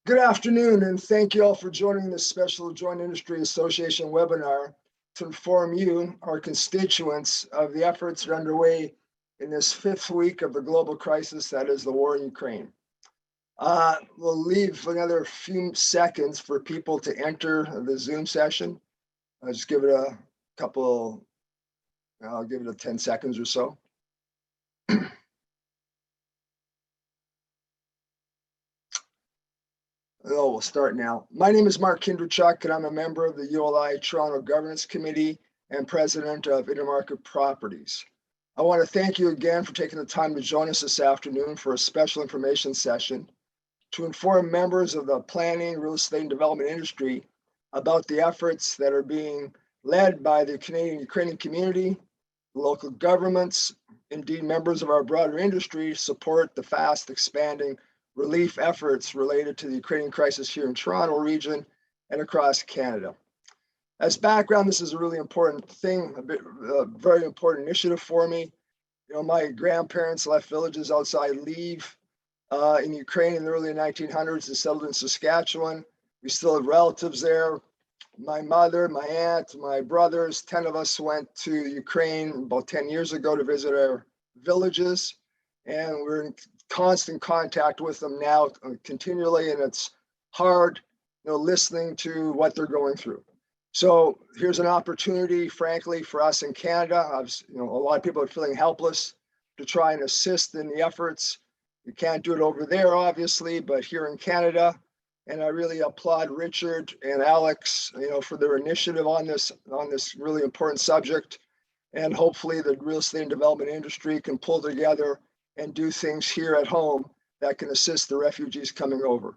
Good afternoon, and thank you all for joining this special Joint Industry Association webinar to inform you, our constituents, of the efforts that are underway in this fifth week of the global crisis that is the war in Ukraine. We'll leave another few seconds for people to enter the Zoom session. I'll just give it a couple, I'll give it 10 seconds or so. Oh, we'll start now. My name is Mark Kinderchuk, and I'm a member of the ULI Toronto Governance Committee and president of Intermarket Properties. I want to thank you again for taking the time to join us this afternoon for a special information session to inform members of the planning, real estate, and development industry about the efforts that are being led by the Canadian Ukrainian community, local governments, indeed members of our broader industry support the fast expanding relief efforts related to the Ukrainian crisis here in Toronto region and across Canada. As background, this is a really important thing, a very important initiative for me. You know, my grandparents left villages outside Lviv in Ukraine in the early 1900s and settled in Saskatchewan. We still have relatives there. My mother, my aunt, my brothers, 10 of us went to Ukraine about 10 years ago to visit our villages, and we're in constant contact with them now continually, and it's hard, listening to what they're going through. So here's an opportunity, frankly, for us in Canada. A lot of people are feeling helpless to try and assist in the efforts. You can't do it over there, obviously, but here in Canada, and I really applaud Richard and Alex, for their initiative on this really important subject. And hopefully the real estate and development industry can pull together and do things here at home that can assist the refugees coming over.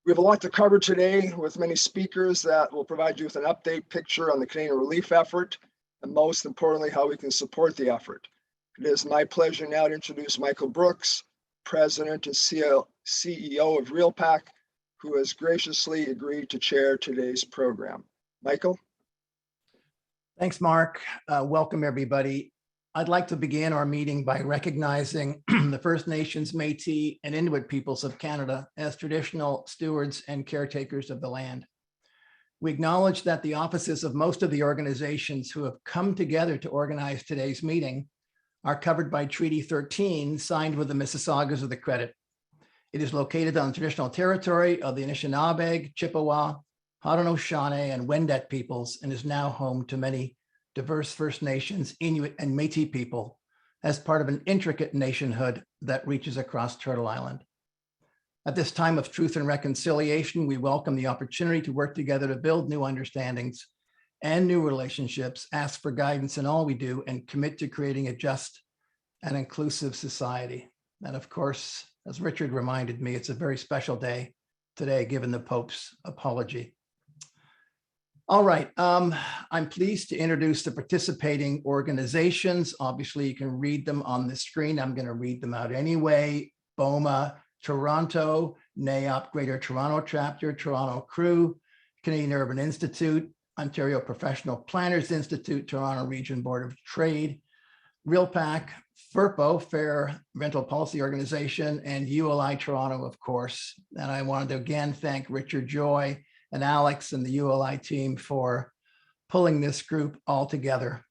We have a lot to cover today with many speakers that will provide you with an update picture on the Canadian relief effort, and most importantly, how we can support the effort. It is my pleasure now to introduce Michael Brooks, President and CEO of RealPAC, who has graciously agreed to chair today's program. Michael? Thanks, Mark. Welcome, everybody. I'd like to begin our meeting by recognizing the First Nations, Métis, and Inuit peoples of Canada as traditional stewards and caretakers of the land. We acknowledge that the offices of most of the organizations who have come together to organize today's meeting are covered by Treaty 13, signed with the Mississaugas of the Credit. It is located on the traditional territory of the Anishinaabe, Chippewa, Haudenosaunee, and Wendat peoples, and is now home to many diverse First Nations, Inuit, and Métis people as part of an intricate nationhood that reaches across Turtle Island. At this time of truth and reconciliation, we welcome the opportunity to work together to build new understandings and new relationships, ask for guidance in all we do, and commit to creating a just and inclusive society. And of course, as Richard reminded me, it's a very special day today, given the Pope's apology. All right, I'm pleased to introduce the participating organizations. Obviously, you can read them on the screen. I'm going to read them out anyway. BOMA, Toronto, NAIOP, Greater Toronto Chapter, Toronto Crew, Canadian Urban Institute, Ontario Professional Planners Institute, Toronto Region Board of Trade, RealPAC, FRPO, Fair Rental Policy Organization, and ULI Toronto, of course. And I wanted to again thank Richard Joy and Alex and the ULI team for pulling this group all together.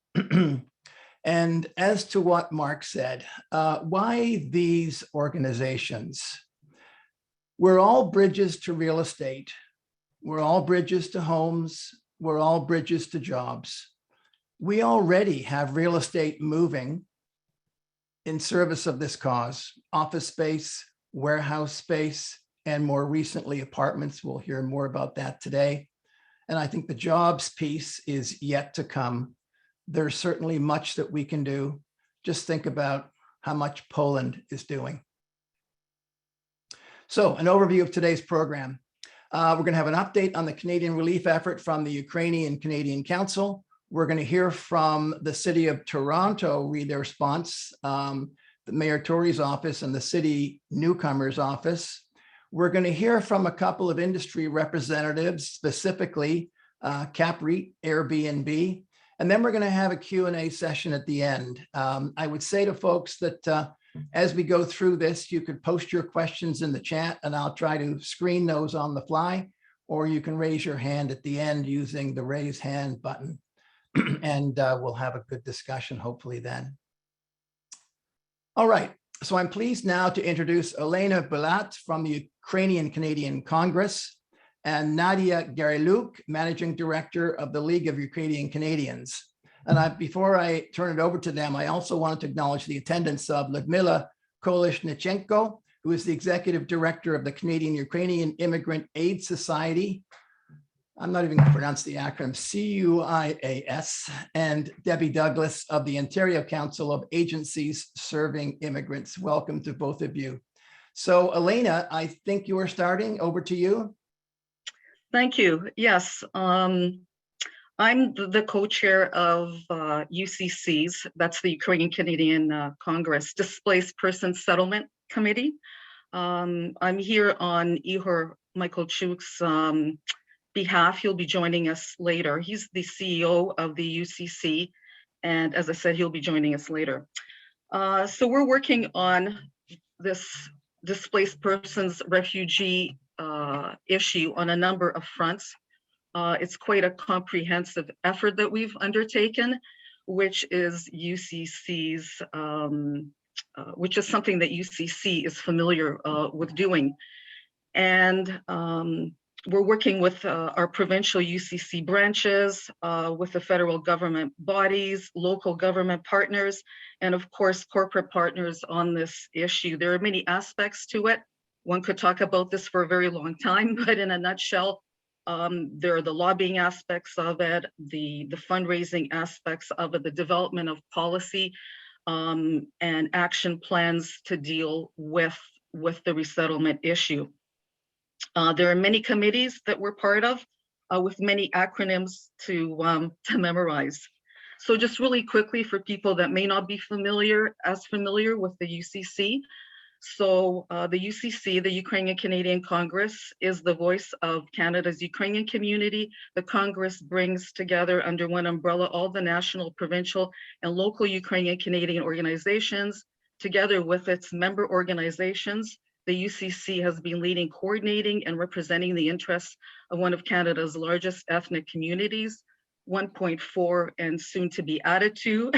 And as to what Mark said, why these organizations? We're all bridges to real estate. We're all bridges to homes. We're all bridges to jobs. We already have real estate moving in service of this cause: office space, warehouse space, and more recently, apartments. We'll hear more about that today. And I think the jobs piece is yet to come. There's certainly much that we can do. Just think about how much Poland is doing. So an overview of today's program. We're going to have an update on the Canadian relief effort from the Ukrainian Canadian Council. We're going to hear from the City of Toronto, read their response, the Mayor Tory's office and the City Newcomers office. We're going to hear from a couple of industry representatives, specifically CapREIT, Airbnb, and then we're going to have a Q&A session at the end. I would say to folks that As we go through this, you could post your questions in the chat and I'll try to screen those on the fly, or you can raise your hand at the end using the raise hand button. And we'll have a good discussion hopefully then. All right, so I'm pleased now to introduce Elena Bilat from the Ukrainian Canadian Congress and Nadia Gariluk, Managing Director of the League of Ukrainian Canadians. And before I turn it over to them, I also wanted to acknowledge the attendance of Lyudmila Kolishnichenko, who is the Executive Director of the Canadian Ukrainian Immigrant Aid Society. I'm not even going to pronounce the acronym, CUIAS, and Debbie Douglas of the Ontario Council of Agencies Serving Immigrants. Welcome to both of you. So Elena, I think you are starting. Over to you. Thank you. Yes, I'm the co-chair of UCC's, that's the Ukrainian Canadian Congress Displaced Persons Settlement Committee. I'm here on Ihor Michaelchuk's behalf. He'll be joining us later. He's the CEO of the UCC, and as I said, he'll be joining us later. So we're working on this displaced persons refugee issue on a number of fronts. It's quite a comprehensive effort that we've undertaken, which is UCC's, which is something that UCC is familiar with doing. And we're working with our provincial UCC branches, with the federal government bodies, local government partners, and of course, corporate partners on this issue. There are many aspects to it. One could talk about this for a very long time, but in a nutshell, there are the lobbying aspects of it, the fundraising aspects of it, the development of policy and action plans to deal with the resettlement issue. There are many committees that we're part of with many acronyms to memorize. So just really quickly for people that may not be familiar with the UCC. So the UCC, the Ukrainian Canadian Congress, is the voice of Canada's Ukrainian community. The Congress brings together under one umbrella all the national, provincial, and local Ukrainian Canadian organizations, together with its member organizations. The UCC has been leading, coordinating, and representing the interests of one of Canada's largest ethnic communities, 1.4 and soon to be added to,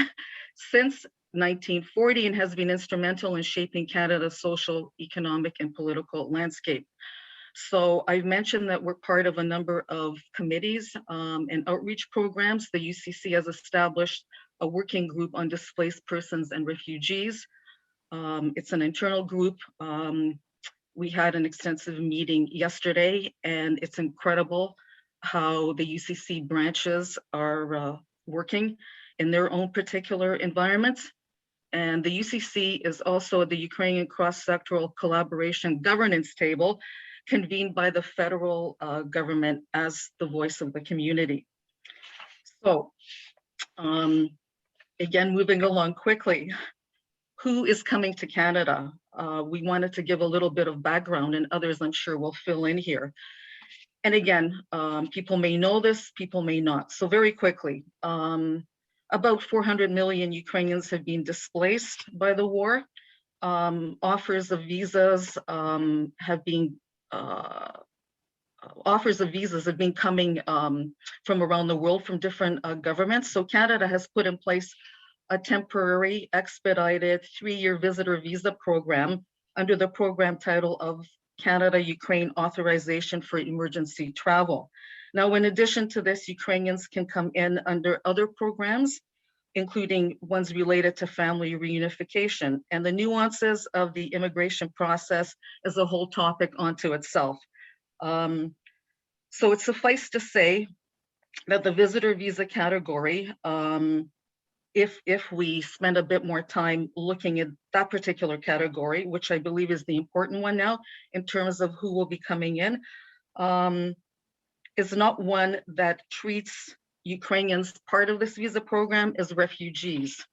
since 1940, and has been instrumental in shaping Canada's social, economic, and political landscape. So I've mentioned that we're part of a number of committees and outreach programs. The UCC has established a working group on displaced persons and refugees. It's an internal group. We had an extensive meeting yesterday, and it's incredible how the UCC branches are working in their own particular environments. And the UCC is also the Ukrainian cross-sectoral collaboration governance table convened by the federal government as the voice of the community. So again, moving along quickly, who is coming to Canada? We wanted to give a little bit of background, and others I'm sure will fill in here. And again, people may know this, people may not. So very quickly, about 400 million Ukrainians have been displaced by the war. Offers of visas have been coming from around the world from different governments. So Canada has put in place a temporary expedited 3-year visitor visa program under the program title of Canada-Ukraine Authorization for Emergency Travel. Now, in addition to this, Ukrainians can come in under other programs, including ones related to family reunification. And the nuances of the immigration process is a whole topic unto itself. So it's suffice to say that the visitor visa category, if we spend a bit more time looking at that particular category, which I believe is the important one now in terms of who will be coming in, is not one that treats Ukrainians part of this visa program as refugees.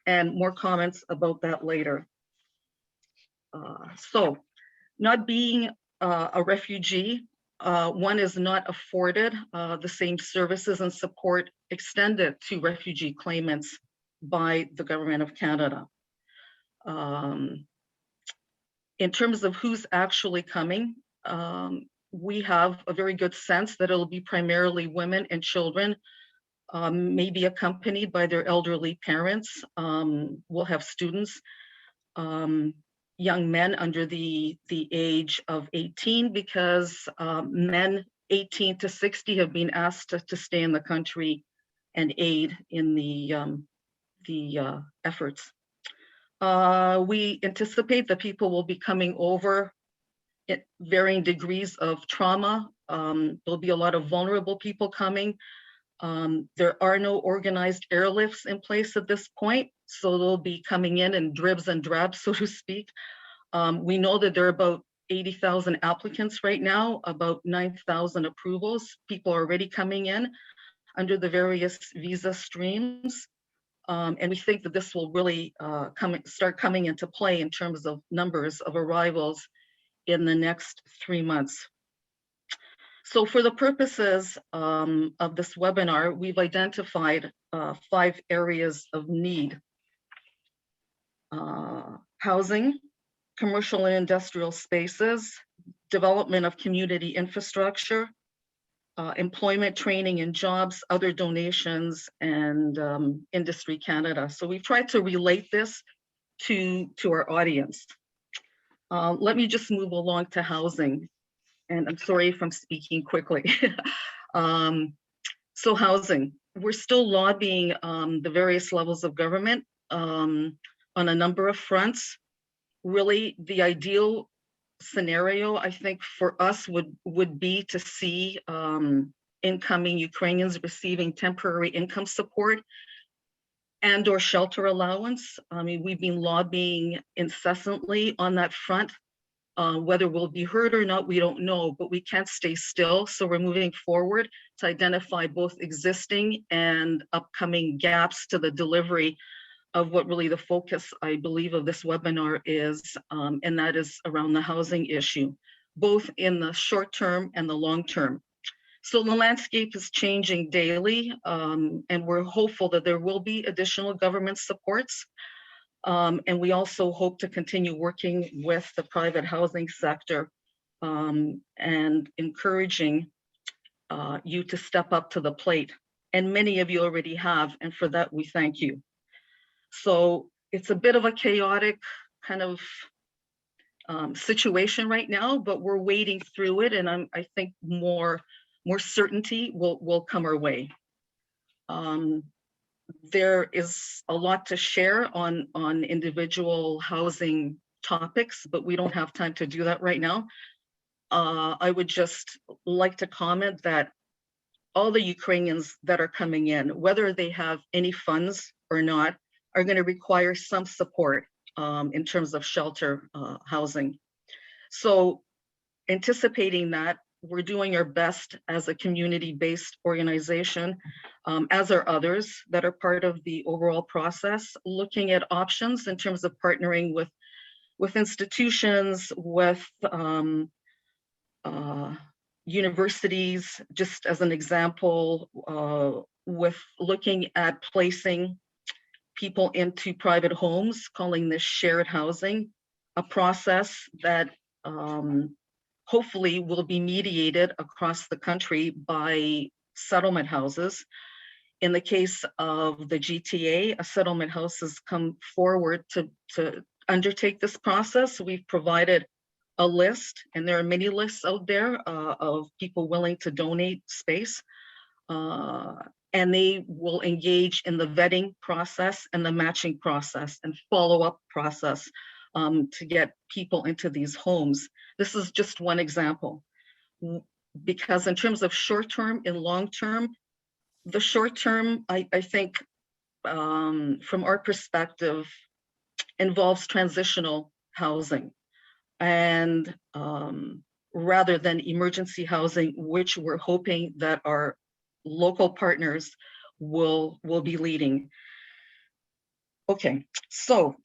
And more comments about that later. So not being a refugee, one is not afforded the same services and support extended to refugee claimants by the government of Canada. In terms of who's actually coming, we have a very good sense that it'll be primarily women and children, maybe accompanied by their elderly parents. We'll have students, young men under the age of 18, because men 18 to 60 have been asked to stay in the country and aid in the efforts. We anticipate that people will be coming over at varying degrees of trauma. There'll be a lot of vulnerable people coming. There are no organized airlifts in place at this point, so they'll be coming in dribs and drabs, so to speak. We know that there are about 80,000 applicants right now, about 9,000 approvals. People are already coming in under the various visa streams. And we think that this will really start coming into play in terms of numbers of arrivals in the next 3 months. So for the purposes of this webinar, we've identified 5 areas of need. Housing, commercial and industrial spaces, development of community infrastructure, employment, training and jobs, other donations, and Industry Canada. So we've tried to relate this to our audience. Let me just move along to housing. And I'm sorry if I'm speaking quickly. So housing, we're still lobbying the various levels of government on a number of fronts. Really, the ideal scenario, I think, for us would be to see incoming Ukrainians receiving temporary income support and or shelter allowance. I mean, we've been lobbying incessantly on that front. Whether we'll be heard or not, we don't know, but we can't stay still. So we're moving forward to identify both existing and upcoming gaps to the delivery of what really the focus, I believe, of this webinar is, and that is around the housing issue, both in the short term and the long term. So the landscape is changing daily, and we're hopeful that there will be additional government supports. And we also hope to continue working with the private housing sector and encouraging you to step up to the plate. And many of you already have, and for that we thank you. So it's a bit of a chaotic kind of situation right now, but we're wading through it, and I think more certainty will come our way. There is a lot to share on individual housing topics, but we don't have time to do that right now. I would just like to comment that all the Ukrainians that are coming in, whether they have any funds or not, are going to require some support in terms of shelter housing. So anticipating that, we're doing our best as a community-based organization, as are others that are part of the overall process, looking at options in terms of partnering with institutions, with universities, just as an example, with looking at placing people into private homes, calling this shared housing, a process that hopefully will be mediated across the country by settlement houses. In the case of the GTA, a settlement house has come forward to undertake this process. We've provided a list, and there are many lists out there of people willing to donate space. And they will engage in the vetting process and the matching process and follow-up process to get people into these homes. This is just one example, because in terms of short-term and long-term, the short-term, I think, from our perspective, involves transitional housing, and rather than emergency housing, which we're hoping that our local partners will be leading. Okay, so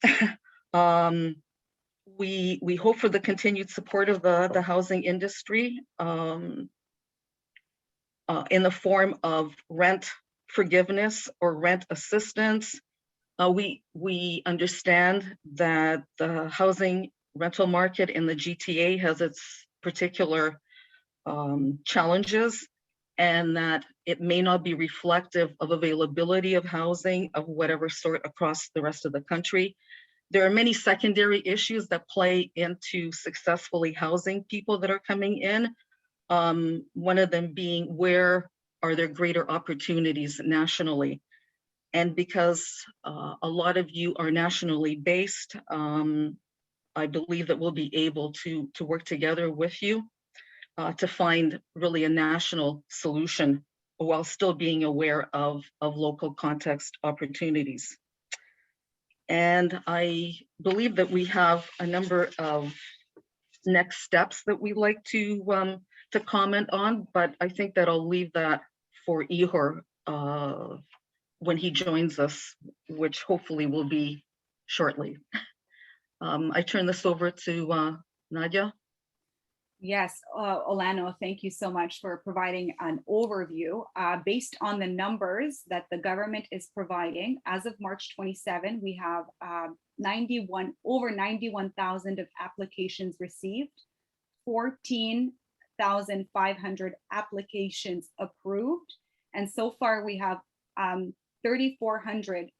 we hope for the continued support of the housing industry in the form of rent forgiveness or rent assistance, We understand that the housing rental market in the GTA has its particular challenges, and that it may not be reflective of availability of housing of whatever sort across the rest of the country. There are many secondary issues that play into successfully housing people that are coming in. One of them being, where are there greater opportunities nationally? And because a lot of you are nationally based, I believe that we'll be able to work together with you to find really a national solution while still being aware of local context opportunities. And I believe that we have a number of next steps that we'd like to comment on, but I think that I'll leave that for Ihor when he joins us, which hopefully will be shortly. I turn this over to Nadia. Yes, Olano, thank you so much for providing an overview. Based on the numbers that the government is providing, as of March 27, we have over 91,000 of applications received, 14,500 applications approved, and so far we have 3,400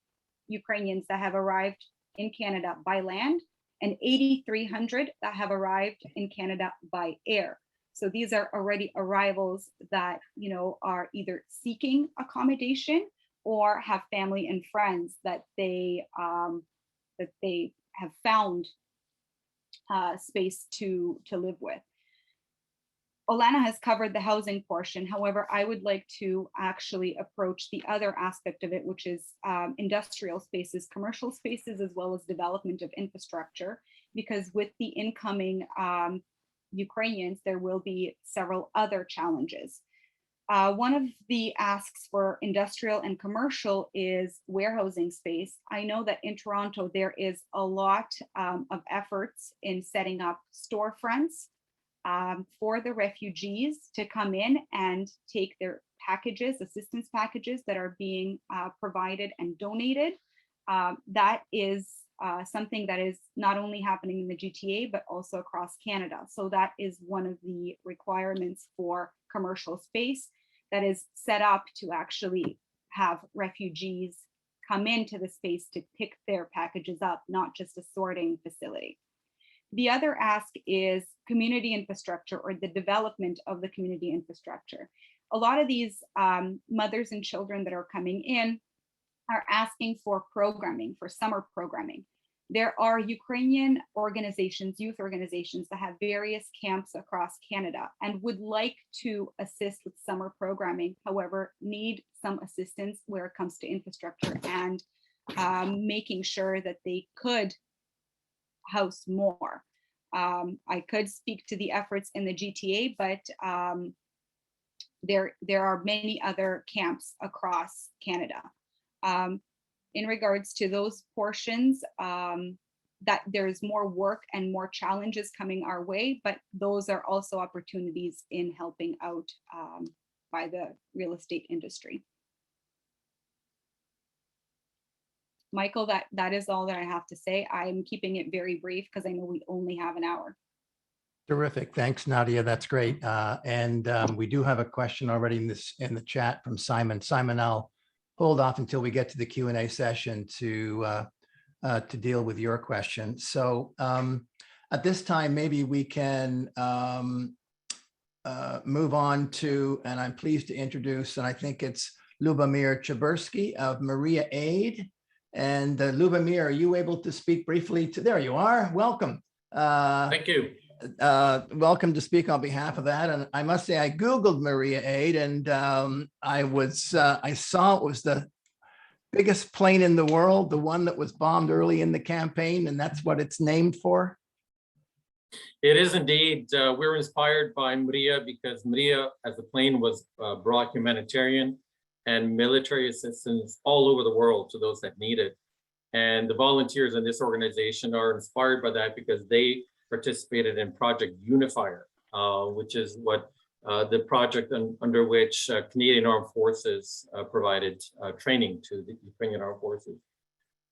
Ukrainians that have arrived in Canada by land, and 8,300 that have arrived in Canada by air. So these are already arrivals that, you know, are either seeking accommodation or have family and friends that they have found space to live with. Olana has covered the housing portion. However, I would like to actually approach the other aspect of it, which is industrial spaces, commercial spaces, as well as development of infrastructure, because with the incoming Ukrainians, there will be several other challenges. One of the asks for industrial and commercial is warehousing space. I know that in Toronto, there is a lot of efforts in setting up storefronts for the refugees to come in and take their packages, assistance packages that are being provided and donated. That is something that is not only happening in the GTA, but also across Canada. So that is one of the requirements for commercial space that is set up to actually have refugees come into the space to pick their packages up, not just a sorting facility. The other ask is community infrastructure, or the development of the community infrastructure. A lot of these mothers and children that are coming in are asking for programming, for summer programming. There are Ukrainian organizations, youth organizations that have various camps across Canada and would like to assist with summer programming, however, need some assistance where it comes to infrastructure and making sure that they could house more. I could speak to the efforts in the GTA, but there are many other camps across Canada. In regards to those portions, that there's more work and more challenges coming our way, but those are also opportunities in helping out by the real estate industry. Michael, that is all that I have to say. I'm keeping it very brief because I know we only have an hour. Terrific. Thanks, Nadia. That's great. And we do have a question already in the chat from Simon. Simon, I'll hold off until we get to the Q&A session to deal with your question. So at this time, maybe we can move on to, and I'm pleased to introduce, and I think it's Lubomir Chabursky of Maria Aid. And Lubomir, are you able to speak briefly to, there you are, welcome. Thank you. Welcome to speak on behalf of that. And I must say, I Googled Maria Aid, and I saw it was the biggest plane in the world, the one that was bombed early in the campaign, and that's what it's named for. It is indeed. We're inspired by Maria because Maria, as the plane was, brought humanitarian and military assistance all over the world to those that need it. And the volunteers in this organization are inspired by that because they participated in Project Unifier, which is what the project under which Canadian Armed Forces provided training to the Ukrainian Armed Forces.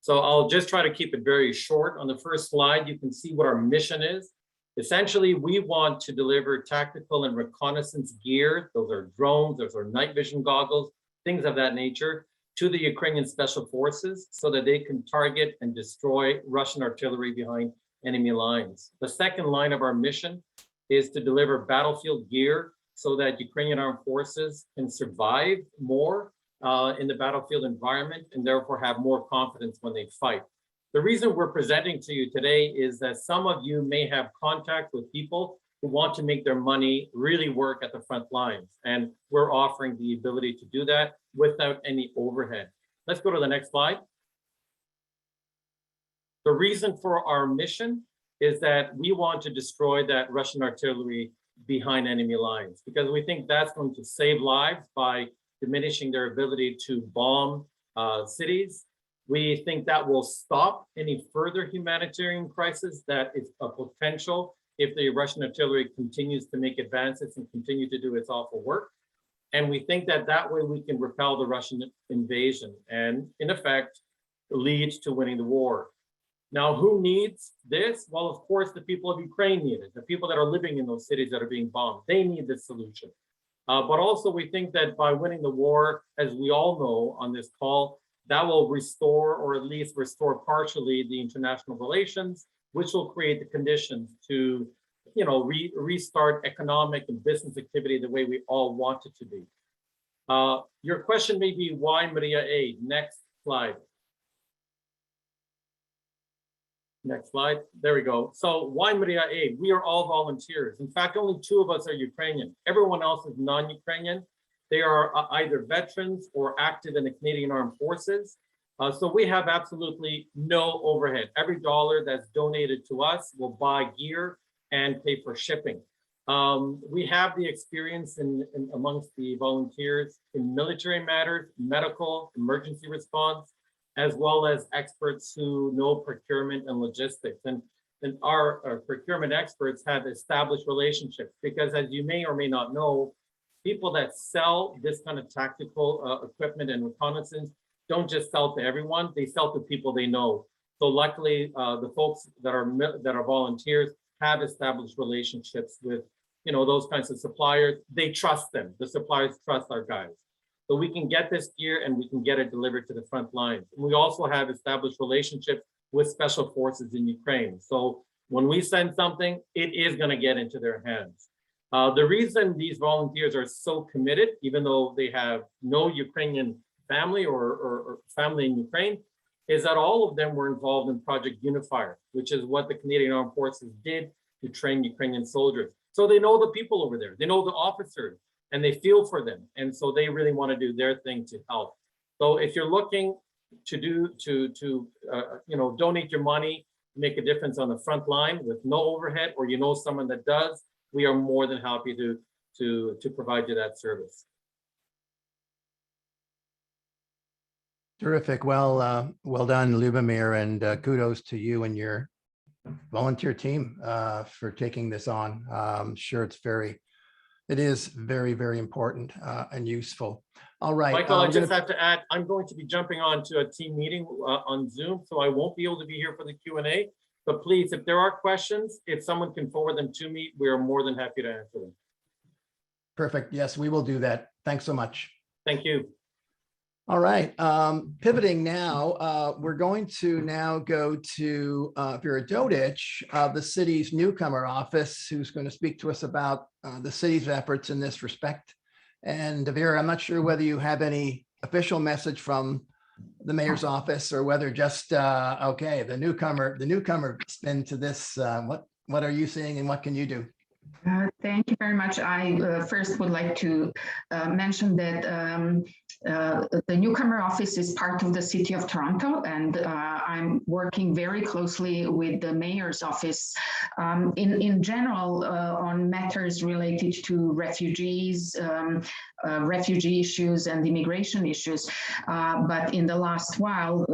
So I'll just try to keep it very short. On the first slide, you can see what our mission is. Essentially, we want to deliver tactical and reconnaissance gear. Those are drones, those are night vision goggles, things of that nature, to the Ukrainian special forces so that they can target and destroy Russian artillery behind enemy lines. The second line of our mission is to deliver battlefield gear so that Ukrainian armed forces can survive more in the battlefield environment and therefore have more confidence when they fight. The reason we're presenting to you today is that some of you may have contact with people who want to make their money really work at the front lines. And we're offering the ability to do that without any overhead. Let's go to the next slide. The reason for our mission is that we want to destroy that Russian artillery behind enemy lines, because we think that's going to save lives by diminishing their ability to bomb cities. We think that will stop any further humanitarian crisis that is a potential if the Russian artillery continues to make advances and continue to do its awful work. And we think that that way we can repel the Russian invasion and, in effect, lead to winning the war. Now, who needs this? Well, of course, the people of Ukraine need it. The people that are living in those cities that are being bombed, they need this solution. But also, we think that by winning the war, as we all know on this call, that will restore, or at least restore partially, the international relations, which will create the conditions to, restart economic and business activity the way we all want it to be. Your question may be, why Maria Aid? Next slide. Next slide. There we go. So why Maria Aid? We are all volunteers. In fact, only 2 of us are Ukrainian. Everyone else is non-Ukrainian. They are either veterans or active in the Canadian Armed Forces. So we have absolutely no overhead. Every dollar that's donated to us will buy gear and pay for shipping. We have the experience amongst the volunteers in military matters, medical, emergency response, as well as experts who know procurement and logistics. And our procurement experts have established relationships because, as you may or may not know, people that sell this kind of tactical equipment and reconnaissance don't just sell to everyone, they sell to people they know. So luckily, the folks that are volunteers have established relationships with those kinds of suppliers. They trust them. The suppliers trust our guys. So we can get this gear and we can get it delivered to the front lines. And we also have established relationships with special forces in Ukraine. So when we send something, it is going to get into their hands. The reason these volunteers are so committed, even though they have no Ukrainian family or family in Ukraine, is that all of them were involved in Project Unifier, which is what the Canadian Armed Forces did to train Ukrainian soldiers. So they know the people over there, they know the officers, and they feel for them. And so they really want to do their thing to help. So if you're looking to donate your money, make a difference on the front line with no overhead, or someone that does, we are more than happy to provide you that service. Terrific. Well done, Lubomir, and kudos to you and your volunteer team for taking this on. I'm sure it is very, very important and useful. All right. Michael, I just have to add, I'm going to be jumping on to a team meeting on Zoom, so I won't be able to be here for the Q&A. But please, if there are questions, if someone can forward them to me, we are more than happy to answer them. Perfect. Yes, we will do that. Thanks so much. Thank you. All right. Pivoting now, we're going to now go to Vera Dodich, the city's newcomer office, who's going to speak to us about the city's efforts in this respect. And Vera, I'm not sure whether you have any official message from the mayor's office or whether just, okay, the newcomer spin to this. What are you seeing and what can you do? Thank you very much. I first would like to mention that the newcomer office is part of the City of Toronto, and I'm working very closely with the mayor's office in general on matters related to refugees, refugee issues and immigration issues. But in the last while,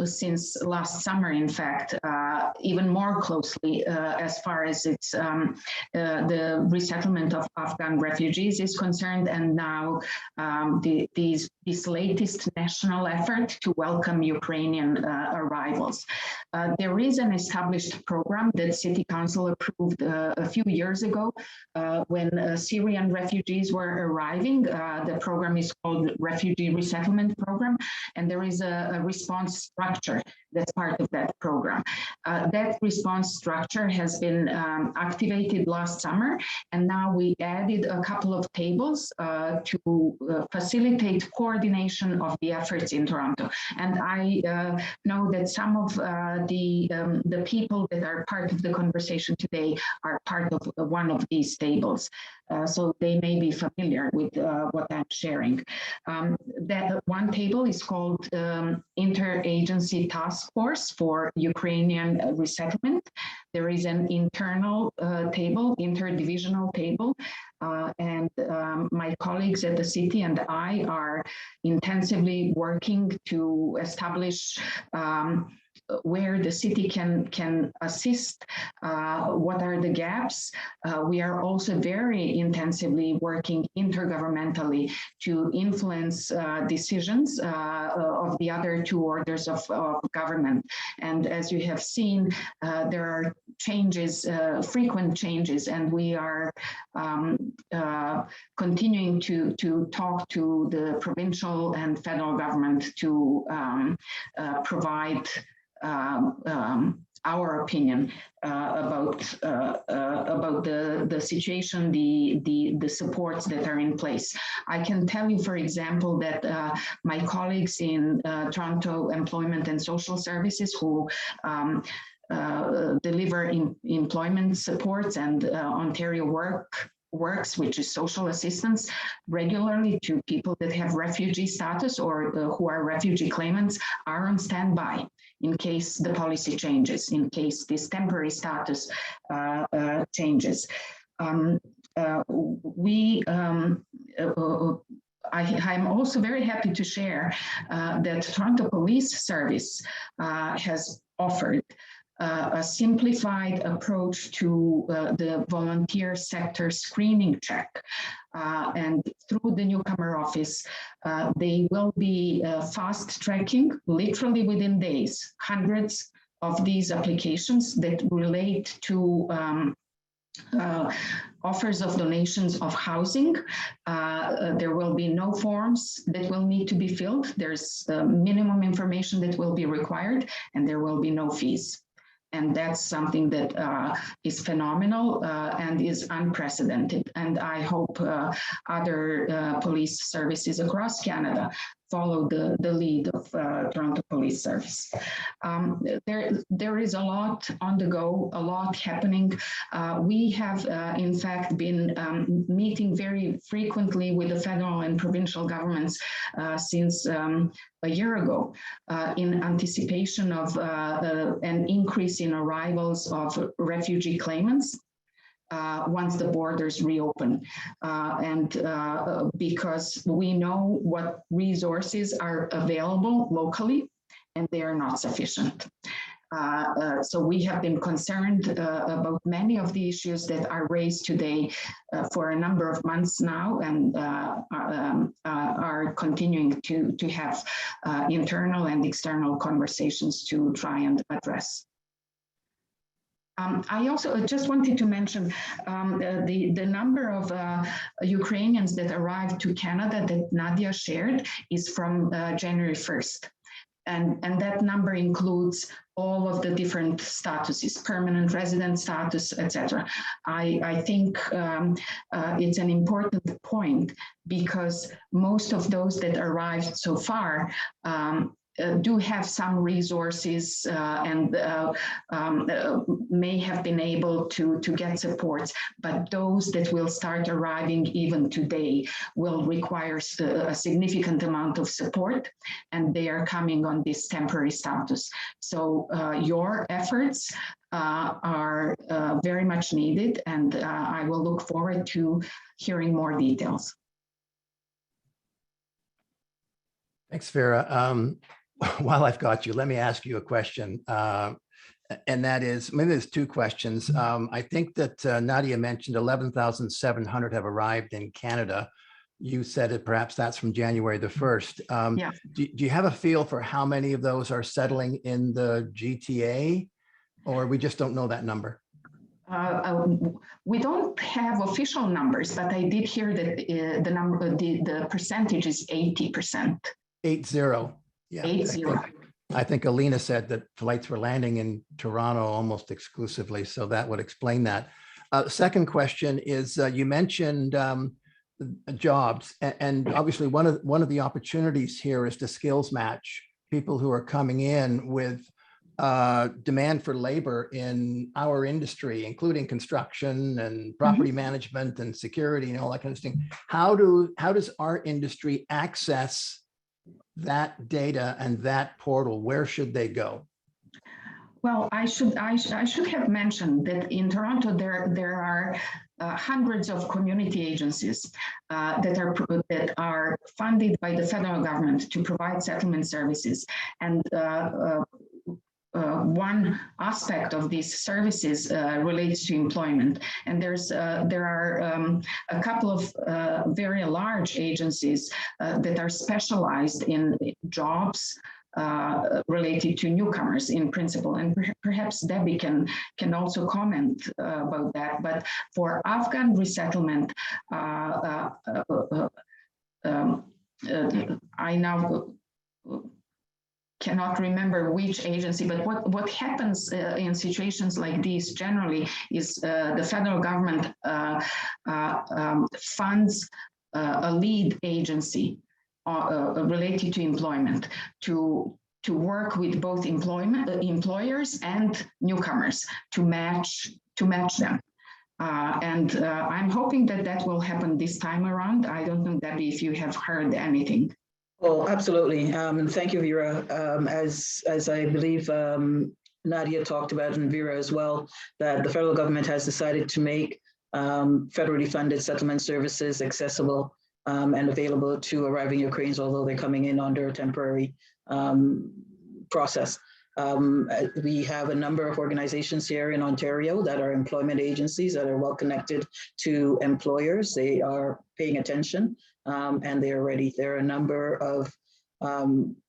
since last summer, in fact, even more closely as far as its the resettlement of Afghan refugees is concerned, and now this latest national effort to welcome Ukrainian arrivals. There is an established program that City Council approved a few years ago when Syrian refugees were arriving. The program is called Refugee Resettlement Program, and there is a response structure that's part of that program. That response structure has been activated last summer, and now we added a couple of tables to facilitate coordination of the efforts in Toronto. And I know that some of the people that are part of the conversation today are part of one of these tables. So they may be familiar with what I'm sharing. That one table is called Interagency Task Force for Ukrainian Resettlement. There is an internal table, interdivisional table, and my colleagues at the city and I are intensively working to establish where the city can assist, what are the gaps. We are also very intensively working intergovernmentally to influence decisions of the other two orders of government. And as you have seen, there are changes, frequent changes, and we are continuing to talk to the provincial and federal government to provide our opinion about the situation, the supports that are in place. I can tell you, for example, that my colleagues in Toronto Employment and Social Services who deliver employment supports and Ontario Works, which is social assistance regularly to people that have refugee status or who are refugee claimants, are on standby in case the policy changes, in case this temporary status changes. I'm also very happy to share that Toronto Police Service has offered a simplified approach to the volunteer sector screening check. And through the newcomer office, they will be fast tracking, literally within days, hundreds of these applications that relate to offers of donations of housing. There will be no forms that will need to be filled. There's minimum information that will be required, and there will be no fees. And that's something that is phenomenal and is unprecedented. And I hope other police services across Canada follow the lead of Toronto Police Service. There is a lot on the go, a lot happening. We have, in fact, been meeting very frequently with the federal and provincial governments since a year ago in anticipation of an increase in arrivals of refugee claimants once the borders reopen. Because we know what resources are available locally, and they are not sufficient. So we have been concerned about many of the issues that are raised today for a number of months now, and are continuing to have internal and external conversations to try and address. I also just wanted to mention the number of Ukrainians that arrived to Canada that Nadia shared is from January 1st. And that number includes all of the different statuses, permanent resident status, etc. I think it's an important point because most of those that arrived so far do have some resources and may have been able to get supports, but those that will start arriving even today will require a significant amount of support, and they are coming on this temporary status. So your efforts are very much needed, and I will look forward to hearing more details. Thanks, Vera. While I've got you, let me ask you a question. and that is, maybe there's two questions. I think that Nadia mentioned 11,700 have arrived in Canada. You said it, perhaps that's from January the 1st. Yeah. Do you have a feel for how many of those are settling in the GTA, or we just don't know that number? We don't have official numbers, but I did hear that the percentage is 80%. 80. Yeah. 80. I think Alina said that flights were landing in Toronto almost exclusively, so that would explain that. Second question is, you mentioned jobs, and obviously one of the opportunities here is to skills match people who are coming in with demand for labor in our industry, including construction and property management and security and all that kind of thing. How does our industry access that data and that portal? Where should they go? Well, I should have mentioned that in Toronto there are hundreds of community agencies that are funded by the federal government to provide settlement services, and one aspect of these services relates to employment. And there are a couple of very large agencies that are specialized in jobs related to newcomers in principle. And perhaps Debbie can also comment about that. But for Afghan resettlement, I now cannot remember which agency, but what happens in situations like these generally is the federal government funds a lead agency related to employment to work with both employers and newcomers to match them. And I'm hoping that will happen this time around. I don't know, Debbie, if you have heard anything. Oh, absolutely. Thank you, Vera. As I believe Nadia talked about, and Vera as well, that the federal government has decided to make federally funded settlement services accessible and available to arriving Ukrainians, although they're coming in under a temporary process. We have a number of organizations here in Ontario that are employment agencies that are well connected to employers. They are paying attention and they are ready. There are a number of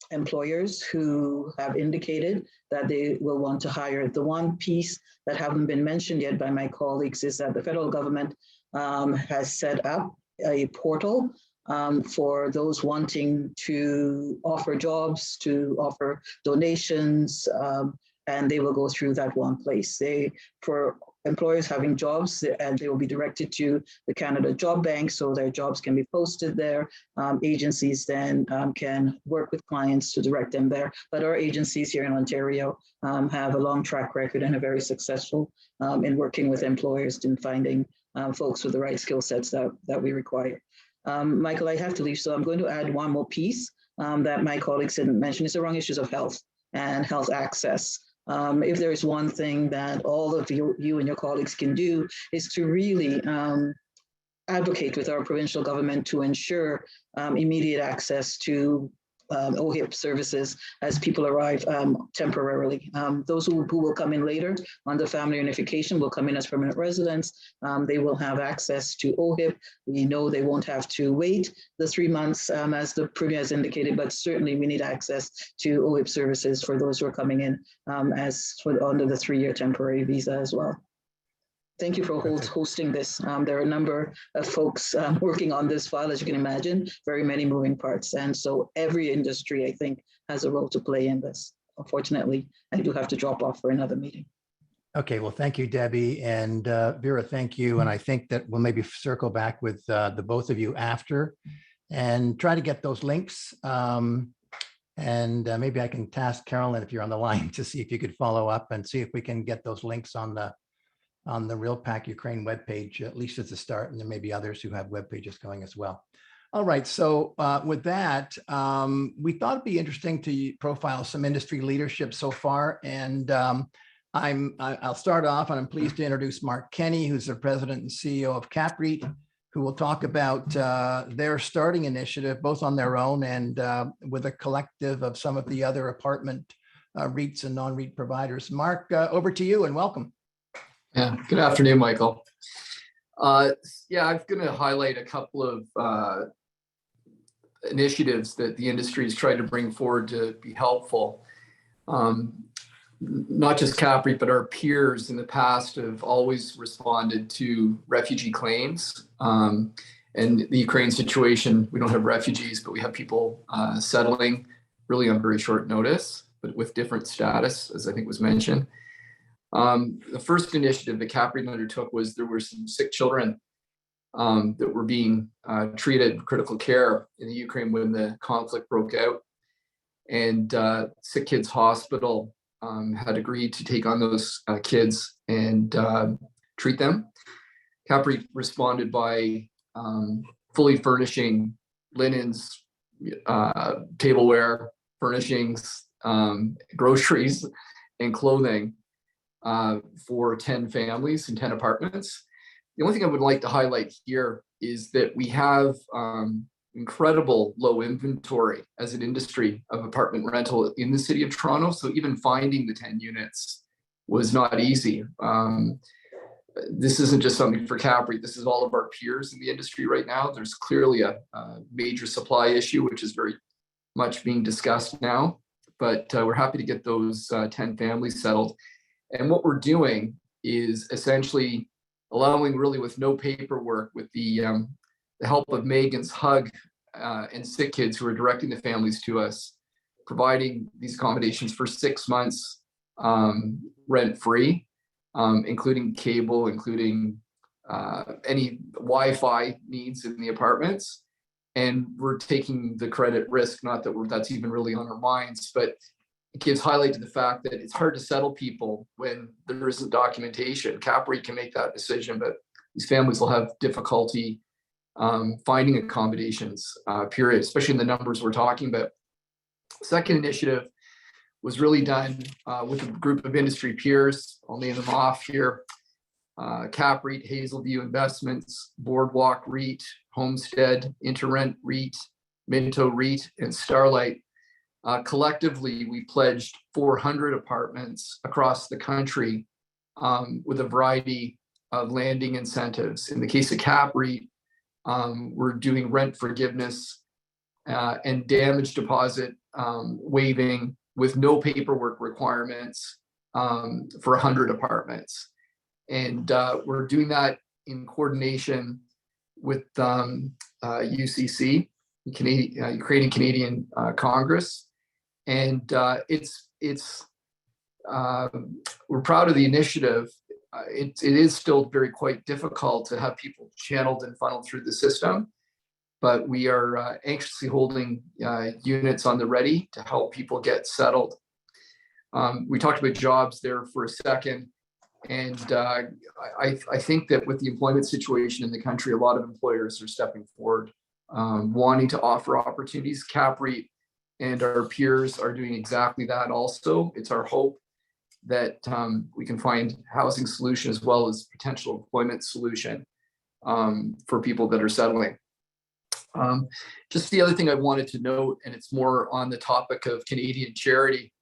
employers who have indicated that they will want to hire. The one piece that haven't been mentioned yet by my colleagues is that the federal government has set up a portal for those wanting to offer jobs, to offer donations, and they will go through that one place. For employers having jobs, and they will be directed to the Canada Job Bank, so their jobs can be posted there. Agencies then can work with clients to direct them there. But our agencies here in Ontario have a long track record and are very successful in working with employers in finding folks with the right skill sets that we require. Michael, I have to leave, so I'm going to add one more piece that my colleagues didn't mention. It's around issues of health and health access. If there's one thing that all of you and your colleagues can do is to really advocate with our provincial government to ensure immediate access to OHIP services as people arrive temporarily. Those who will come in later under family unification will come in as permanent residents. They will have access to OHIP. We know they won't have to wait the 3 months as the Premier has indicated, but certainly we need access to OHIP services for those who are coming in under the 3-year temporary visa as well. Thank you for hosting this. There are a number of folks working on this file, as you can imagine, very many moving parts. And so every industry, I think, has a role to play in this. Unfortunately, I do have to drop off for another meeting. Okay, well, thank you, Debbie. And Vera, thank you. And I think that we'll maybe circle back with the both of you after and try to get those links. And maybe I can task Carolyn, if you're on the line, to see if you could follow up and see if we can get those links on the RealPAC Ukraine webpage, at least as a start, and there may be others who have web pages going as well. All right, so with that, we thought it'd be interesting to profile some industry leadership so far, and I'll start off, and I'm pleased to introduce Mark Kenny, who's the president and CEO of CAPREIT, who will talk about their starting initiative, both on their own and with a collective of some of the other apartment REITs and non-REIT providers. Mark, over to you and welcome. Yeah, good afternoon, Michael. Yeah, I'm going to highlight a couple of initiatives that the industry has tried to bring forward to be helpful. Not just CAPREIT, but our peers in the past have always responded to refugee claims. And the Ukraine situation, we don't have refugees, but we have people settling really on very short notice, but with different status, as I think was mentioned. The first initiative that CAPREIT undertook was there were some sick children that were being treated in critical care in the Ukraine when the conflict broke out. And Sick Kids Hospital had agreed to take on those kids and treat them. CAPREIT responded by fully furnishing linens, tableware, furnishings, groceries, and clothing for 10 families and 10 apartments. The only thing I would like to highlight here is that we have incredible low inventory as an industry of apartment rental in the city of Toronto. So even finding the 10 units was not easy. This isn't just something for CAPREIT. This is all of our peers in the industry right now. There's clearly a major supply issue, which is very much being discussed now. But we're happy to get those 10 families settled. And what we're doing is essentially allowing, really with no paperwork, with the help of Megan's Hug and Sick Kids, who are directing the families to us, providing these accommodations for 6 months rent-free, including cable, including any Wi-Fi needs in the apartments. And we're taking the credit risk, not that that's even really on our minds, but it gives highlight to the fact that it's hard to settle people when there isn't documentation. CAPREIT can make that decision, but these families will have difficulty finding accommodations, period, especially in the numbers we're talking about. Second initiative was really done with a group of industry peers. I'll name them off here. CAPREIT, Hazelview Investments, Boardwalk REIT, Homestead, Interrent REIT, Minto REIT, and Starlight. Collectively, we pledged 400 apartments across the country with a variety of landing incentives. In the case of CAPREIT, we're doing rent forgiveness and damage deposit waiving with no paperwork requirements for 100 apartments. And we're doing that in coordination with UCC, Ukrainian Canadian Congress. And we're proud of the initiative. It is still very quite difficult to have people channeled and funneled through the system, but we are anxiously holding units on the ready to help people get settled. We talked about jobs there for a second, and I think that with the employment situation in the country, a lot of employers are stepping forward, wanting to offer opportunities. CAPREIT and our peers are doing exactly that also. It's our hope that we can find housing solution as well as potential employment solution for people that are settling. Just the other thing I wanted to note, and it's more on the topic of Canadian charity,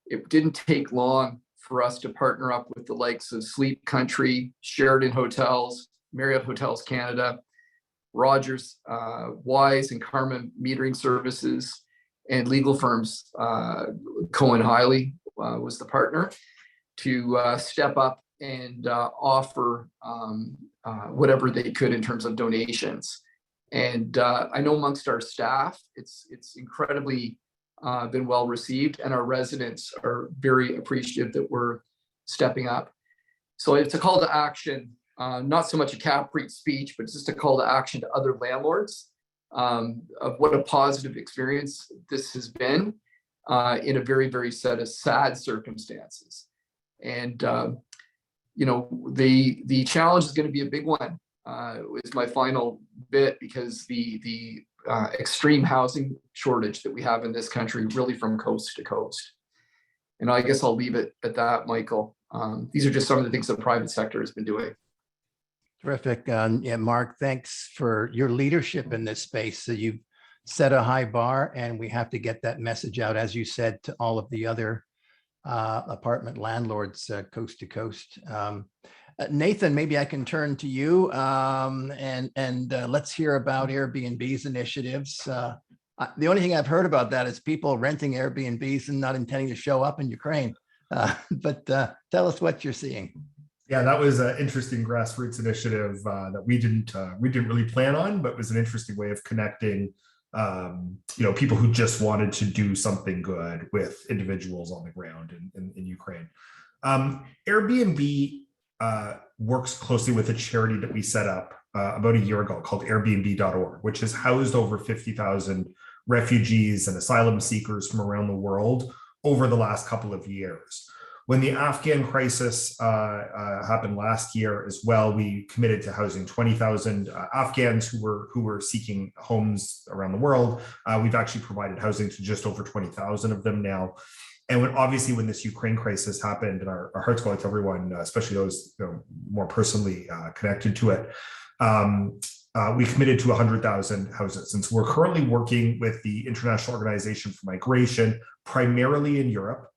it didn't take long for us to partner up with the likes of Sleep Country, Sheraton Hotels, Marriott Hotels Canada, Rogers, Wise and Carmen Metering Services, and legal firms. Cohen Hiley was the partner to step up and offer whatever they could in terms of donations. And I know amongst our staff, it's incredibly been well received, and our residents are very appreciative that we're stepping up. So it's a call to action, not so much a CAPREIT speech, but just a call to action to other landlords of what a positive experience this has been in a very, very set of sad circumstances. And you know, the challenge is going to be a big one. Is my final bit, because the extreme housing shortage that we have in this country, really from coast to coast. And I guess I'll leave it at that, Michael. These are just some of the things the private sector has been doing. Terrific. Yeah, Mark, thanks for your leadership in this space. So you've set a high bar, and we have to get that message out, as you said, to all of the other apartment landlords coast to coast. Nathan, maybe I can turn to you and let's hear about Airbnb's initiatives. The only thing I've heard about that is people renting Airbnbs and not intending to show up in Ukraine. But tell us what you're seeing. Yeah, that was an interesting grassroots initiative that we didn't really plan on, but was an interesting way of connecting, people who just wanted to do something good with individuals on the ground in Ukraine. Airbnb works closely with a charity that we set up about a year ago called Airbnb.org, which has housed over 50,000 refugees and asylum seekers from around the world over the last couple of years. When the Afghan crisis happened last year as well, we committed to housing 20,000 Afghans who were seeking homes around the world. We've actually provided housing to just over 20,000 of them now. And when this Ukraine crisis happened, and our hearts go out to everyone, especially those more personally connected to it, we committed to 100,000 houses. And so we're currently working with the International Organization for Migration, primarily in Europe,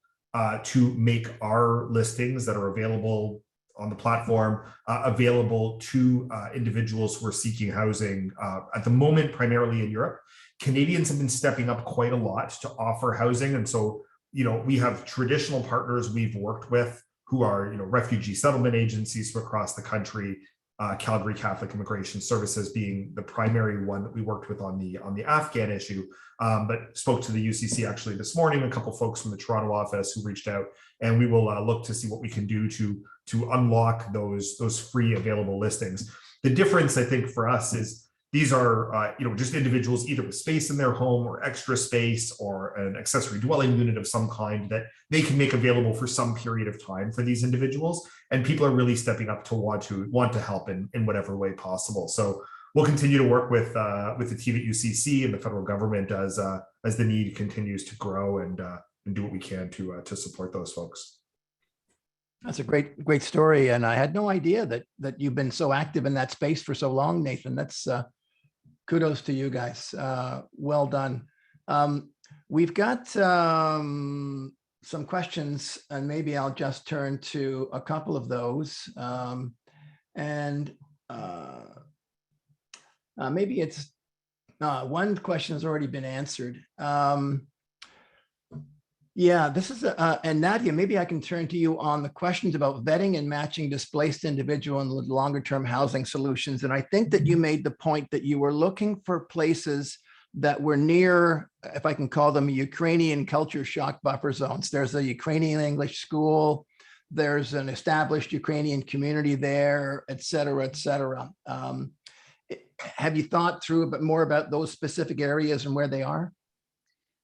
to make our listings that are available on the platform available to individuals who are seeking housing at the moment, primarily in Europe. Canadians have been stepping up quite a lot to offer housing. And so, we have traditional partners we've worked with who are, refugee settlement agencies from across the country, Calgary Catholic Immigration Services being the primary one that we worked with on the Afghan issue, but spoke to the UCC actually this morning, a couple folks from the Toronto office who reached out, and we will look to see what we can do to unlock those free available listings. The difference, I think, for us is these are just individuals either with space in their home or extra space or an accessory dwelling unit of some kind that they can make available for some period of time for these individuals. And people are really stepping up to want to help in whatever way possible. So we'll continue to work with the team at UCC and the federal government as the need continues to grow and do what we can to support those folks. That's a great story, and I had no idea that you've been so active in that space for so long, Nathan. That's kudos to you guys. Well done. We've got some questions, and maybe I'll just turn to a couple of those. Maybe it's one question has already been answered. Yeah, this is and Nadia, maybe I can turn to you on the questions about vetting and matching displaced individual and longer term housing solutions. And I think that you made the point that you were looking for places that were near, if I can call them, Ukrainian culture shock buffer zones. There's a Ukrainian English school, there's an established Ukrainian community there, et cetera, et cetera. Have you thought through a bit more about those specific areas and where they are?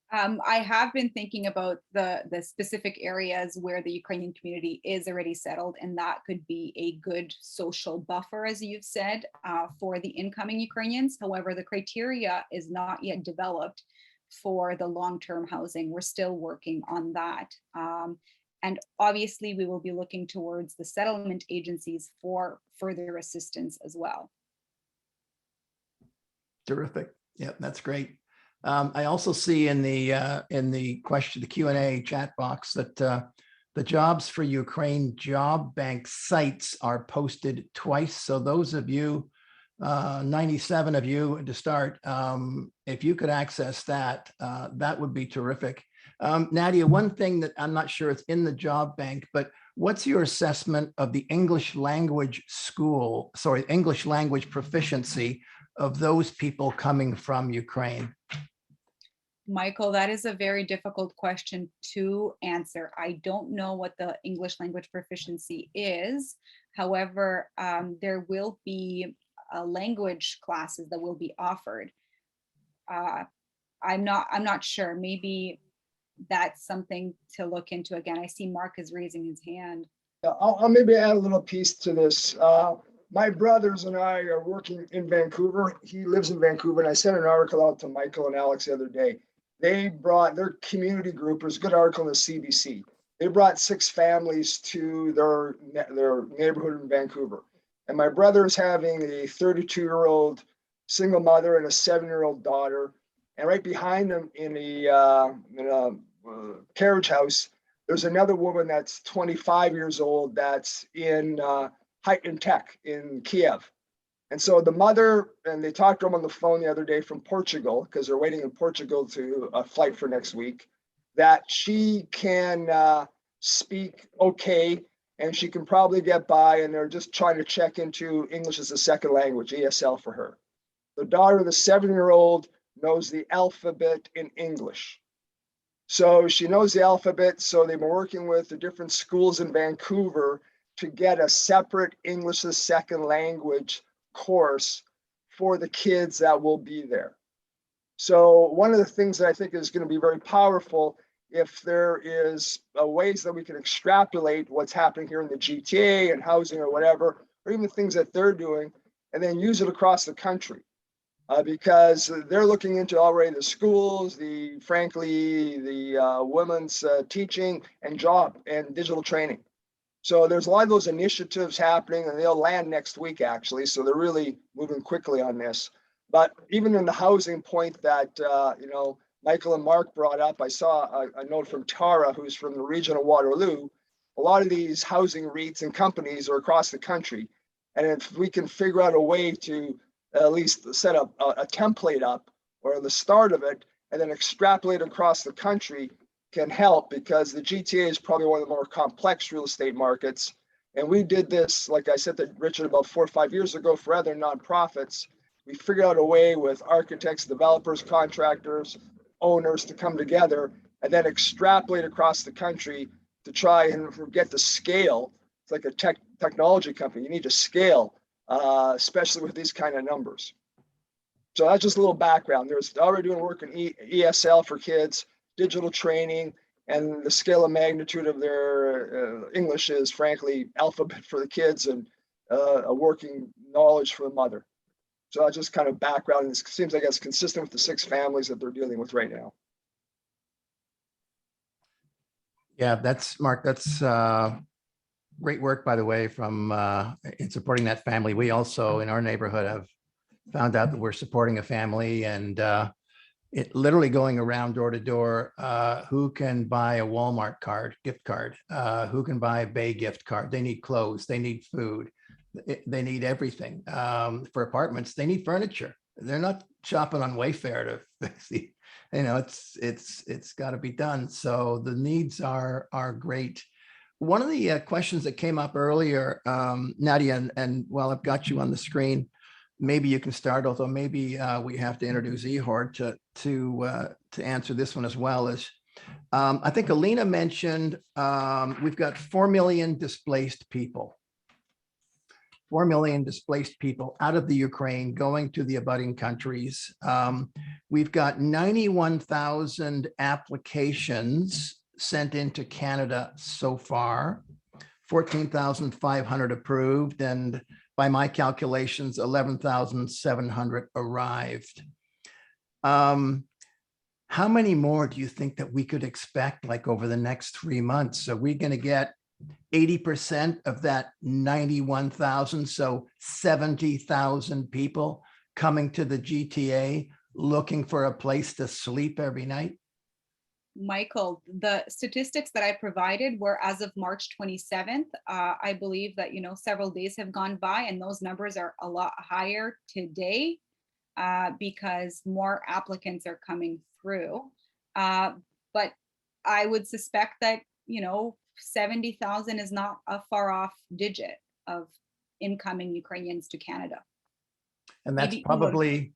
I have been thinking about the specific areas where the Ukrainian community is already settled, and that could be a good social buffer, as you've said, for the incoming Ukrainians. However, the criteria is not yet developed for the long-term housing. We're still working on that. And obviously, we will be looking towards the settlement agencies for further assistance as well. Terrific. Yep, that's great. I also see in the question, the Q&A chat box that the jobs for Ukraine job bank sites are posted twice. So those of you, 97 of you to start, if you could access that, that would be terrific. Nadia, one thing that I'm not sure it's in the job bank, but what's your assessment of the English language proficiency of those people coming from Ukraine? Michael, that is a very difficult question to answer. I don't know what the English language proficiency is. However, there will be language classes that will be offered. I'm not sure. Maybe that's something to look into. Again, I see Mark is raising his hand. I'll maybe add a little piece to this. My brothers and I are working in Vancouver. He lives in Vancouver, and I sent an article out to Michael and Alex the other day. They brought their community group, there's a good article in the CBC. They brought 6 families to their neighborhood in Vancouver. And my brother is having a 32-year-old single mother and a 7-year-old daughter. And right behind them in a carriage house, There's another woman that's 25 years old that's in heightened tech in Kiev. And so the mother, and they talked to him on the phone the other day from Portugal, because they're waiting in Portugal to a flight for next week, that she can speak okay, and she can probably get by, and they're just trying to check into English as a second language, ESL for her. The daughter, the 7-year-old, knows the alphabet in English. So she knows the alphabet, so they've been working with the different schools in Vancouver to get a separate English as second language course for the kids that will be there. So one of the things that I think is going to be very powerful, if there is ways that we can extrapolate what's happening here in the GTA and housing or whatever, or even things that they're doing, and then use it across the country. Because they're looking into already the schools, frankly, the women's teaching and job and digital training. So there's a lot of those initiatives happening, and they'll land next week, actually. So they're really moving quickly on this. But even in the housing point that, Michael and Mark brought up, I saw a note from Tara, who's from the region of Waterloo. A lot of these housing REITs and companies are across the country. And if we can figure out a way to at least set up a template up or the start of it, and then extrapolate across the country, can help, because the GTA is probably one of the more complex real estate markets. And we did this, like I said to Richard, about 4 or 5 years ago for other nonprofits. We figured out a way with architects, developers, contractors, owners to come together and then extrapolate across the country to try and get the scale. It's like a technology company. You need to scale, especially with these kind of numbers. So that's just a little background. There's already doing work in ESL for kids, digital training, and the scale of magnitude of their English is, frankly, alphabet for the kids and a working knowledge for the mother. So that's just kind of background. And it seems like it's consistent with the 6 families that they're dealing with right now. Yeah, that's Mark. That's great work, by the way, from in supporting that family. We also in our neighborhood have found out that we're supporting a family, and it literally going around door to door. Who can buy a Walmart gift card? Who can buy a Bay gift card? They need clothes. They need food. They need everything. For apartments, they need furniture. They're not shopping on Wayfair to fix the, it's got to be done. So the needs are great. One of the questions that came up earlier, Nadia, and while I've got you on the screen, maybe you can start, although maybe we have to introduce Ehor to answer this one as well. Is I think Alina mentioned we've got 4 million displaced people. 4 million displaced people out of the Ukraine going to the abutting countries. We've got 91,000 applications sent into Canada so far, 14,500 approved, and by my calculations, 11,700 arrived. How many more do you think that we could expect, like over the next 3 months? Are we going to get 80% of that 91,000, so 70,000 people coming to the GTA looking for a place to sleep every night? Michael, the statistics that I provided were as of March 27th. I believe that, several days have gone by and those numbers are a lot higher today because more applicants are coming through. But I would suspect that, 70,000 is not a far off digit of incoming Ukrainians to Canada. And that's probably,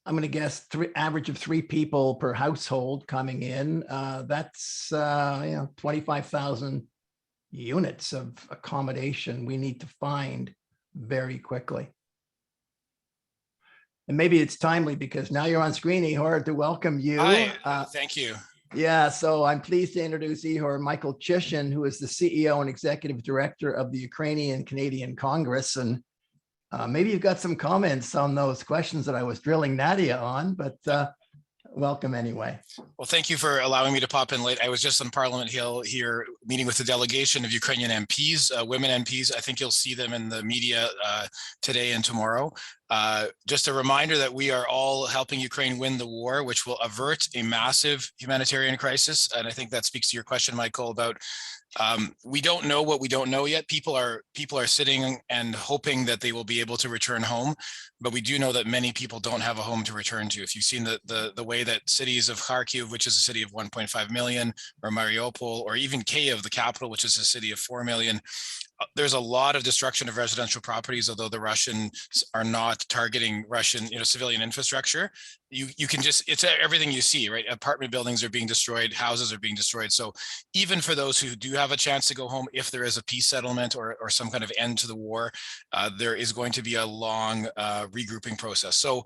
I'm going to guess, average of 3 people per household coming in. That's 25,000 units of accommodation we need to find very quickly. And maybe it's timely because now you're on screen, Ehor, to welcome you. Hi, thank you. Yeah, so I'm pleased to introduce Ehor Michael Chishin, who is the CEO and Executive Director of the Ukrainian Canadian Congress. And maybe you've got some comments on those questions that I was drilling Nadia on, but welcome anyway. Well, thank you for allowing me to pop in late. I was just on Parliament Hill here meeting with a delegation of Ukrainian MPs, women MPs. I think you'll see them in the media today and tomorrow. Just a reminder that we are all helping Ukraine win the war, which will avert a massive humanitarian crisis. And I think that speaks to your question, Michael, about we don't know what we don't know yet. People are sitting and hoping that they will be able to return home, but we do know that many people don't have a home to return to. If you've seen the way that cities of Kharkiv, which is a city of 1.5 million, or Mariupol, or even Kyiv, the capital, which is a city of 4 million, there's a lot of destruction of residential properties, although the Russians are not targeting Russian, civilian infrastructure. You can just, it's everything you see, right? Apartment buildings are being destroyed, houses are being destroyed. So even for those who do have a chance to go home, if there is a peace settlement or some kind of end to the war, there is going to be a long regrouping process. So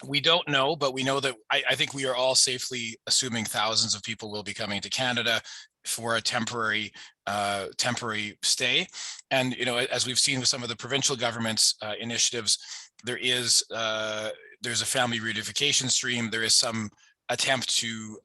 we don't know, but we know that I think we are all safely assuming thousands of people will be coming to Canada for a temporary stay. And as we've seen with some of the provincial government's initiatives, there's a family reunification stream. There is some attempt to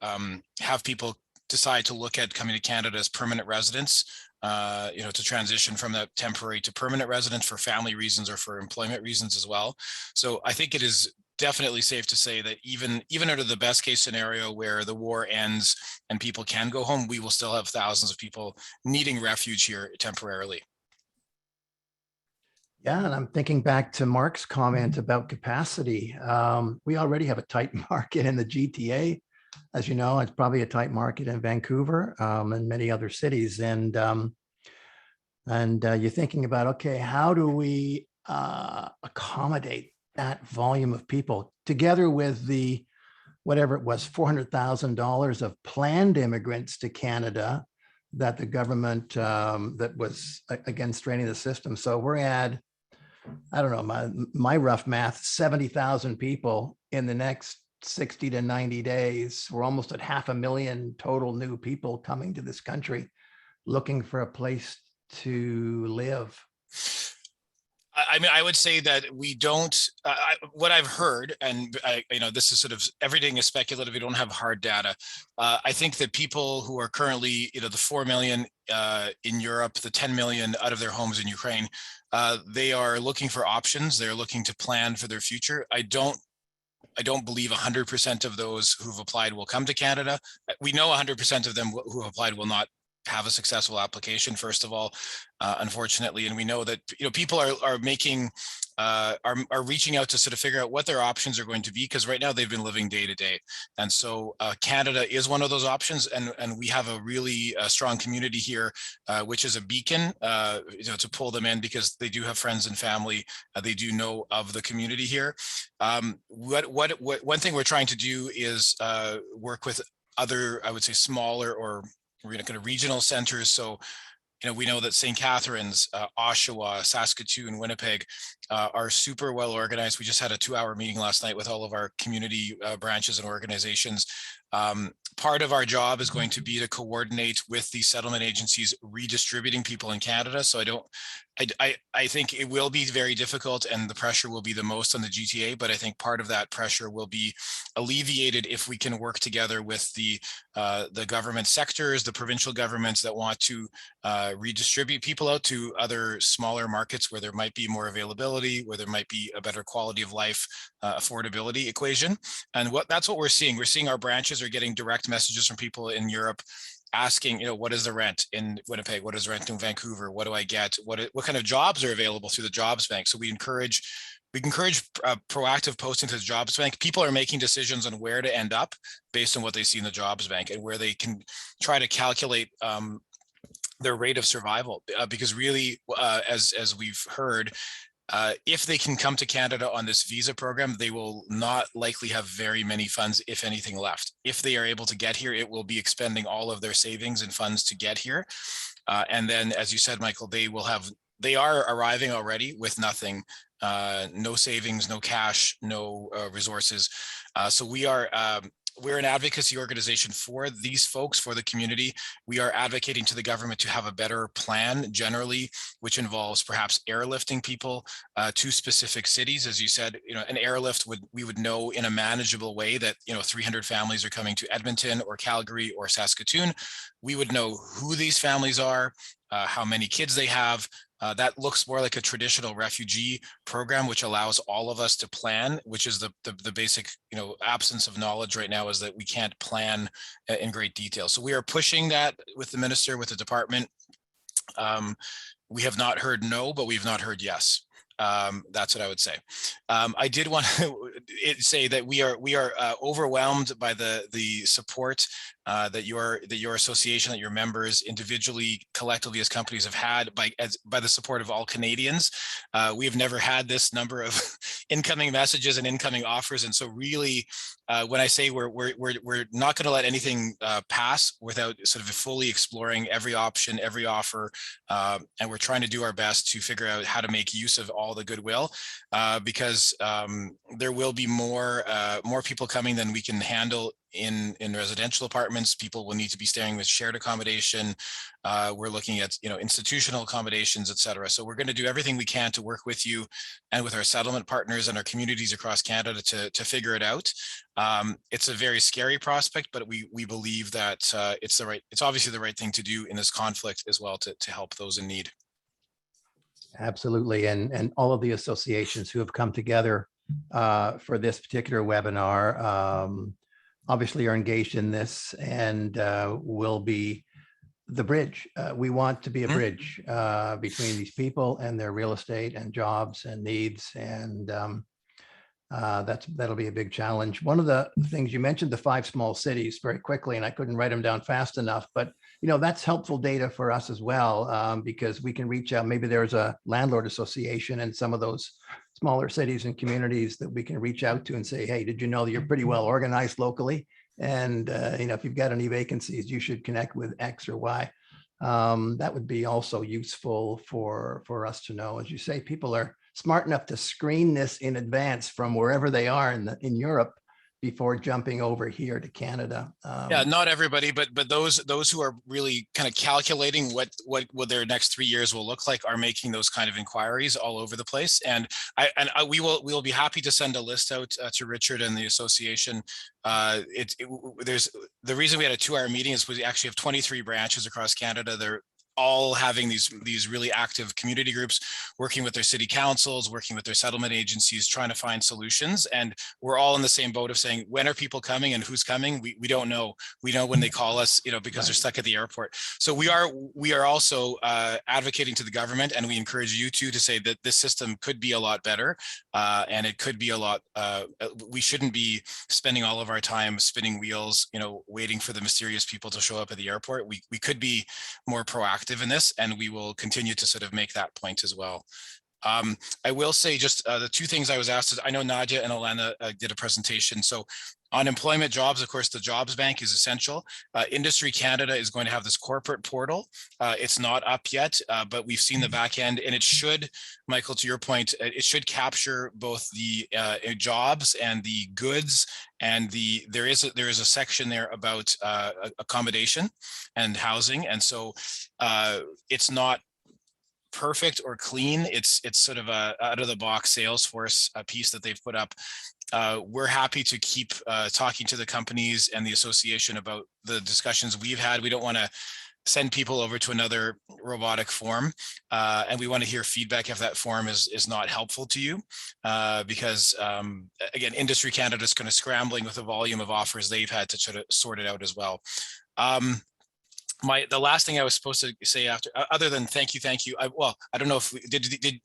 have people decide to look at coming to Canada as permanent residents, to transition from that temporary to permanent residence for family reasons or for employment reasons as well. So I think it is definitely safe to say that even under the best case scenario where the war ends and people can go home, we will still have thousands of people needing refuge here temporarily. Yeah, and I'm thinking back to Mark's comment about capacity. We already have a tight market in the GTA. As you know, it's probably a tight market in Vancouver and many other cities. And you're thinking about, okay, how do we accommodate that volume of people together with the, whatever it was, $400,000 of planned immigrants to Canada that the government that was again straining the system. So we're at, I don't know, my rough math, 70,000 people in the next 60 to 90 days. We're almost at 500,000 total new people coming to this country looking for a place to live. I mean, I would say that we don't, what I've heard, and this is sort of, everything is speculative. We don't have hard data. I think that people who are currently, the 4 million in Europe, the 10 million out of their homes in Ukraine, they are looking for options. They're looking to plan for their future. I don't believe 100% of those who've applied will come to Canada. We know 100% of them who have applied will not have a successful application, first of all, unfortunately. And we know that people are making are reaching out to sort of figure out what their options are going to be, because right now they've been living day to day. And so Canada is one of those options, and we have a really strong community here, which is a beacon, to pull them in, because they do have friends and family. They do know of the community here. One thing we're trying to do is work with other, I would say, smaller or kind of regional centers. So, we know that St. Catharines, Oshawa, Saskatoon, Winnipeg are super well organized. We just had a 2-hour meeting last night with all of our community branches and organizations. Part of our job is going to be to coordinate with the settlement agencies redistributing people in Canada. So I think it will be very difficult, and the pressure will be the most on the GTA, but I think part of that pressure will be alleviated if we can work together with the government sectors, the provincial governments that want to redistribute people out to other smaller markets where there might be more availability, where there might be a better quality of life, affordability equation. And that's what we're seeing. We're seeing our branches are getting direct messages from people in Europe asking, what is the rent in Winnipeg? What is the rent in Vancouver? What do I get? What kind of jobs are available through the jobs bank? So we encourage proactive posting to the jobs bank. People are making decisions on where to end up based on what they see in the jobs bank, and where they can try to calculate their rate of survival. Because really, as we've heard, if they can come to Canada on this visa program, they will not likely have very many funds, if anything, left. If they are able to get here, it will be expending all of their savings and funds to get here. And then, as you said, Michael, they are arriving already with nothing, no savings, no cash, no resources. So we are we're an advocacy organization for these folks, for the community. We are advocating to the government to have a better plan generally, which involves perhaps airlifting people to specific cities. As you said, an airlift we would know in a manageable way that 300 families are coming to Edmonton or Calgary or Saskatoon. We would know who these families are, how many kids they have. That looks more like a traditional refugee program, which allows all of us to plan, which is the basic, absence of knowledge right now is that we can't plan in great detail. So we are pushing that with the minister, with the department. We have not heard no, but we've not heard yes. That's what I would say. I did want to say that we are overwhelmed by the support that your association, that your members individually, collectively as companies have had by the support of all Canadians. We have never had this number of incoming messages and incoming offers, and so really, when I say we're not going to let anything pass without sort of fully exploring every option, every offer, and we're trying to do our best to figure out how to make use of all the goodwill, because there will be more people coming than we can handle in residential apartments. People will need to be staying with shared accommodation. We're looking at institutional accommodations, et cetera. So we're going to do everything we can to work with you and with our settlement partners and our communities across Canada to figure it out. It's a very scary prospect, but we believe that it's obviously the right thing to do in this conflict as well to help those in need. Absolutely. And all of the associations who have come together for this particular webinar obviously are engaged in this and will be the bridge. We want to be a bridge between these people and their real estate and jobs and needs. And that'll be a big challenge. One of the things you mentioned, the 5 small cities, very quickly, and I couldn't write them down fast enough, but that's helpful data for us as well, because we can reach out. Maybe there's a landlord association in some of those smaller cities and communities that we can reach out to and say, hey, did you know that you're pretty well organized locally? And if you've got any vacancies, you should connect with X or Y. That would be also useful for us to know. As you say, people are smart enough to screen this in advance from wherever they are in Europe before jumping over here to Canada. Yeah, not everybody, but those who are really kind of calculating what their next 3 years will look like are making those kind of inquiries all over the place. And we will be happy to send a list out to Richard and the association. There's the reason we had a 2-hour meeting is we actually have 23 branches across Canada. They're all having these really active community groups, working with their city councils, working with their settlement agencies, trying to find solutions. And we're all in the same boat of saying, when are people coming and who's coming? We don't know. We know when they call us, because they're stuck at the airport. So we are also advocating to the government, and we encourage you to say that this system could be a lot better, and it could be a lot. We shouldn't be spending all of our time spinning wheels, waiting for the mysterious people to show up at the airport. We could be more proactive in this, and we will continue to sort of make that point as well. I will say just the 2 things I was asked is, I know Nadia and Alana did a presentation. So on employment jobs, of course, the Jobs Bank is essential. Industry Canada is going to have this corporate portal. It's not up yet, but we've seen the back end, and it should, Michael, to your point, it should capture both the jobs and the goods. And there is a section there about accommodation and housing. And so it's not perfect or clean. It's sort of a out of the box Salesforce piece that they've put up. We're happy to keep talking to the companies and the association about the discussions we've had. We don't want to send people over to another robotic form, and we want to hear feedback if that form is not helpful to you, because again, Industry Canada is kind of scrambling with the volume of offers they've had to try to sort it out as well. The last thing I was supposed to say after, other than thank you, I don't know if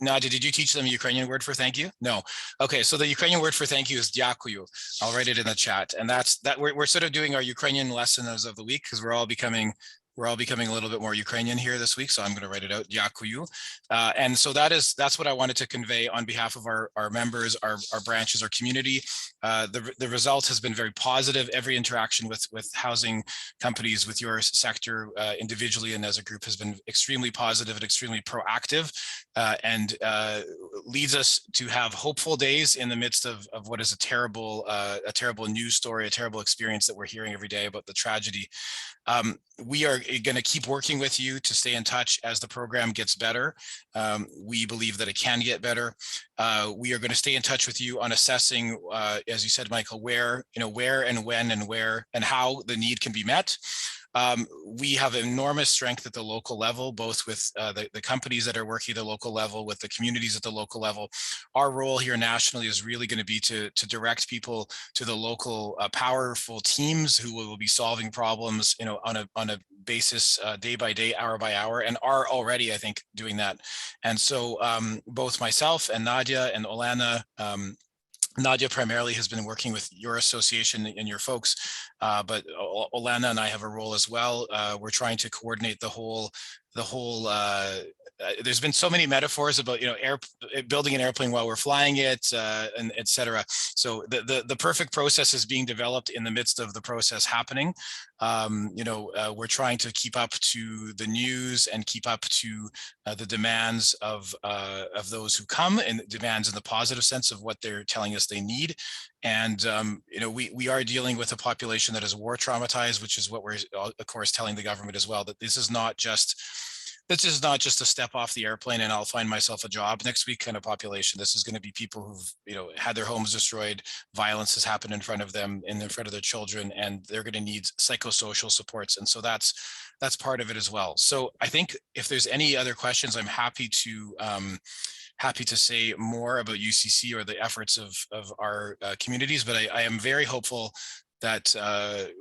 Nadia, did you teach them a Ukrainian word for thank you? No. Okay, so the Ukrainian word for thank you is dyakuyu. I'll write it in the chat, and we're sort of doing our Ukrainian lessons of the week because we're all becoming we're all becoming a little bit more Ukrainian here this week, so I'm going to write it out. Dyakuyu. And so that's what I wanted to convey on behalf of our members, our branches, our community. The result has been very positive. Every interaction with housing companies, with your sector individually and as a group, has been extremely positive and extremely proactive, and leads us to have hopeful days in the midst of what is a terrible news story, a terrible experience that we're hearing every day about the tragedy. We are going to keep working with you to stay in touch as the program gets better. We believe that it can get better. We are going to stay in touch with you on assessing, as you said, Michael, where and when and where and how the need can be met. We have enormous strength at the local level, both with the companies that are working at the local level, with the communities at the local level. Our role here nationally is really going to be to direct people to the local powerful teams who will be solving problems, on a basis, day by day, hour by hour, and are already, I think, doing that. And so both myself and Nadia and Olana, Nadia primarily has been working with your association and your folks, but Olana and I have a role as well. We're trying to coordinate the whole. There's been so many metaphors about building an airplane while we're flying it, and etc. So the perfect process is being developed in the midst of the process happening. We're trying to keep up to the news and keep up to the demands of those who come, and demands in the positive sense of what they're telling us they need. And we are dealing with a population that is war traumatized, which is what we're of course telling the government as well, that this is not just a step off the airplane and I'll find myself a job next week kind of population. This is going to be people who've had their homes destroyed, violence has happened in front of them, in front of their children, and they're going to need psychosocial supports. And so that's part of it as well. So I think if there's any other questions, I'm happy to say more about UCC or the efforts of our communities, but I am very hopeful that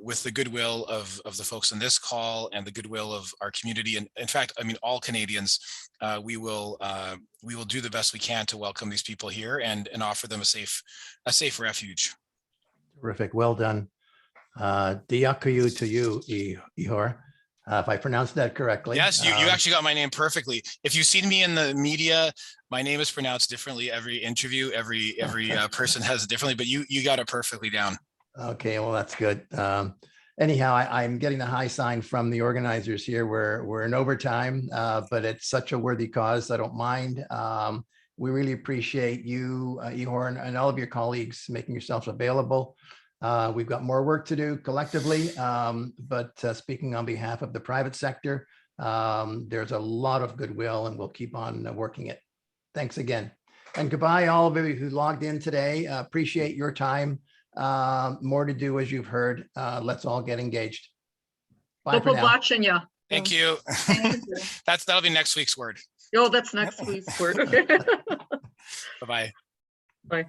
with the goodwill of the folks on this call and the goodwill of our community, and in fact, I mean, all Canadians, we will do the best we can to welcome these people here and offer them a safe refuge. Terrific. Well done. Dyakuyu to you, Ihor, if I pronounced that correctly. Yes, you actually got my name perfectly. If you've seen me in the media, my name is pronounced differently every interview. Every person has it differently, but you got it perfectly down. Okay, well, that's good. Anyhow, I'm getting the high sign from the organizers here. We're in overtime, but it's such a worthy cause. I don't mind. We really appreciate you, Ihor, and all of your colleagues making yourselves available. We've got more work to do collectively, but speaking on behalf of the private sector, there's a lot of goodwill and we'll keep on working it. Thanks again. And goodbye, all of you who logged in today. Appreciate your time. More to do, as you've heard. Let's all get engaged. Bye for now. Thank you. That'll be next week's word. Oh, that's next week's word. Bye-bye. Bye.